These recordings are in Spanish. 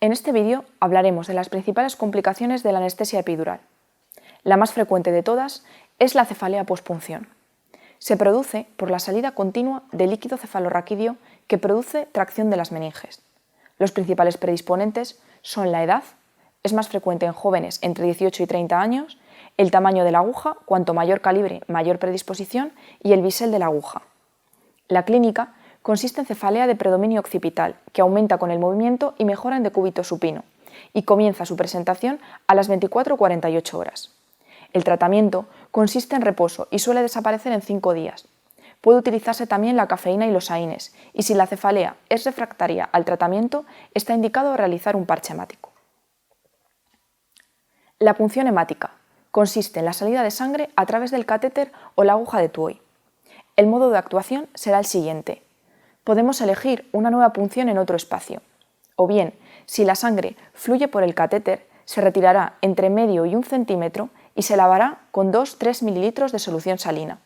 En este vídeo hablaremos de las principales complicaciones de la anestesia epidural. La más frecuente de todas es la cefalea pospunción. Se produce por la salida continua de líquido cefalorraquídeo que produce tracción de las meninges. Los principales predisponentes son la edad, es más frecuente en jóvenes entre 18 y 30 años, el tamaño de la aguja, cuanto mayor calibre, mayor predisposición, y el bisel de la aguja. La clínica consiste en cefalea de predominio occipital, que aumenta con el movimiento y mejora en decúbito supino, y comienza su presentación a las 24 o 48 horas. El tratamiento consiste en reposo y suele desaparecer en 5 días. Puede utilizarse también la cafeína y los AINES, y si la cefalea es refractaria al tratamiento, está indicado realizar un parche hemático. La punción hemática consiste en la salida de sangre a través del catéter o la aguja de Tuohy. El modo de actuación será el siguiente. Podemos elegir una nueva punción en otro espacio. O bien, si la sangre fluye por el catéter, se retirará entre medio y 1 centímetro y se lavará con 2-3 mililitros de solución salina.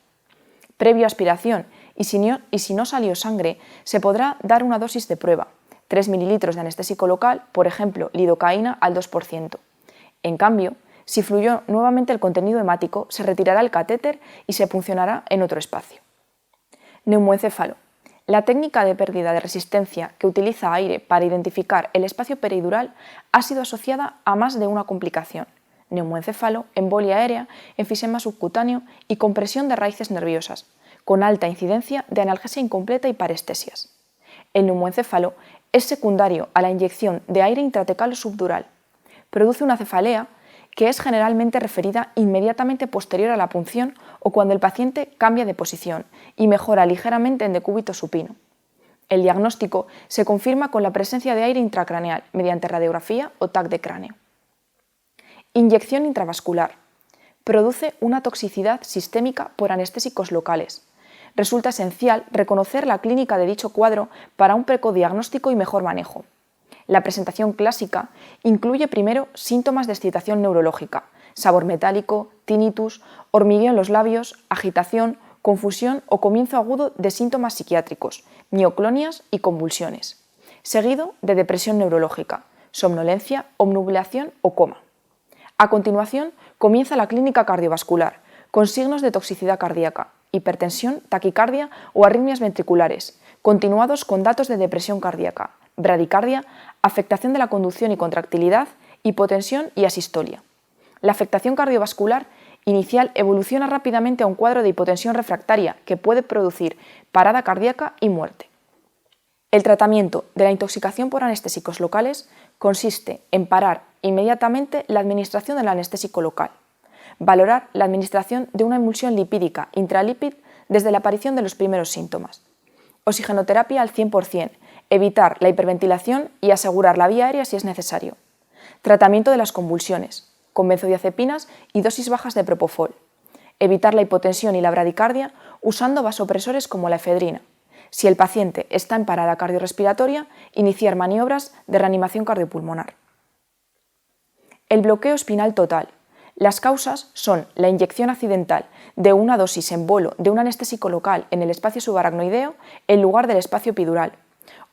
Previo a aspiración y si no salió sangre, se podrá dar una dosis de prueba, 3 mililitros de anestésico local, por ejemplo, lidocaína al 2%. En cambio, si fluyó nuevamente el contenido hemático, se retirará el catéter y se puncionará en otro espacio. Neumoencéfalo. La técnica de pérdida de resistencia que utiliza aire para identificar el espacio peridural ha sido asociada a más de una complicación: neumoencéfalo, embolia aérea, enfisema subcutáneo y compresión de raíces nerviosas, con alta incidencia de analgesia incompleta y parestesias. El neumoencéfalo es secundario a la inyección de aire intratecal o subdural. Produce una cefalea que es generalmente referida inmediatamente posterior a la punción o cuando el paciente cambia de posición y mejora ligeramente en decúbito supino. El diagnóstico se confirma con la presencia de aire intracraneal mediante radiografía o TAC de cráneo. Inyección intravascular. Produce una toxicidad sistémica por anestésicos locales. Resulta esencial reconocer la clínica de dicho cuadro para un precodiagnóstico y mejor manejo. La presentación clásica incluye primero síntomas de excitación neurológica, sabor metálico, tinnitus, hormigueo en los labios, agitación, confusión o comienzo agudo de síntomas psiquiátricos, mioclonias y convulsiones, seguido de depresión neurológica, somnolencia, obnubilación o coma. A continuación, comienza la clínica cardiovascular, con signos de toxicidad cardíaca, hipertensión, taquicardia o arritmias ventriculares, continuados con datos de depresión cardíaca, bradicardia, afectación de la conducción y contractilidad, hipotensión y asistolia. La afectación cardiovascular inicial evoluciona rápidamente a un cuadro de hipotensión refractaria que puede producir parada cardíaca y muerte. El tratamiento de la intoxicación por anestésicos locales consiste en parar inmediatamente la administración del anestésico local, valorar la administración de una emulsión lipídica intralípid desde la aparición de los primeros síntomas, oxigenoterapia al 100%, evitar la hiperventilación y asegurar la vía aérea si es necesario, tratamiento de las convulsiones, con benzodiazepinas y dosis bajas de propofol, evitar la hipotensión y la bradicardia usando vasopresores como la efedrina. Si el paciente está en parada cardiorrespiratoria, iniciar maniobras de reanimación cardiopulmonar. El bloqueo espinal total. Las causas son la inyección accidental de una dosis en bolo de un anestésico local en el espacio subaracnoideo en lugar del espacio epidural,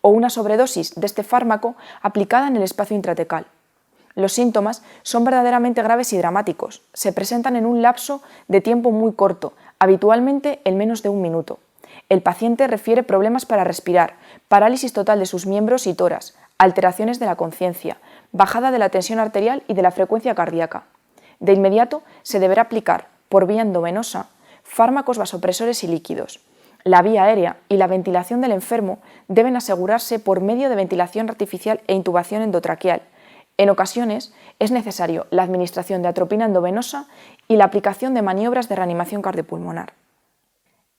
o una sobredosis de este fármaco aplicada en el espacio intratecal. Los síntomas son verdaderamente graves y dramáticos. Se presentan en un lapso de tiempo muy corto, habitualmente en menos de 1 minuto. El paciente refiere problemas para respirar, parálisis total de sus miembros y tórax, alteraciones de la conciencia, bajada de la tensión arterial y de la frecuencia cardíaca. De inmediato se deberá aplicar, por vía endovenosa, fármacos vasopresores y líquidos. La vía aérea y la ventilación del enfermo deben asegurarse por medio de ventilación artificial e intubación endotraqueal. En ocasiones es necesario la administración de atropina endovenosa y la aplicación de maniobras de reanimación cardiopulmonar.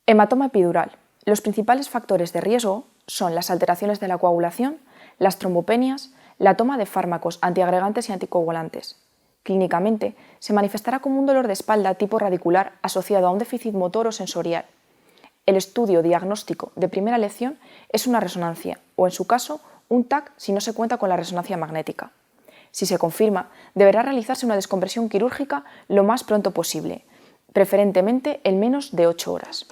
Hematoma epidural. Los principales factores de riesgo son las alteraciones de la coagulación, las trombopenias, la toma de fármacos antiagregantes y anticoagulantes. Clínicamente, se manifestará como un dolor de espalda tipo radicular asociado a un déficit motor o sensorial. El estudio diagnóstico de primera elección es una resonancia o, en su caso, un TAC si no se cuenta con la resonancia magnética. Si se confirma, deberá realizarse una descompresión quirúrgica lo más pronto posible, preferentemente en menos de 8 horas.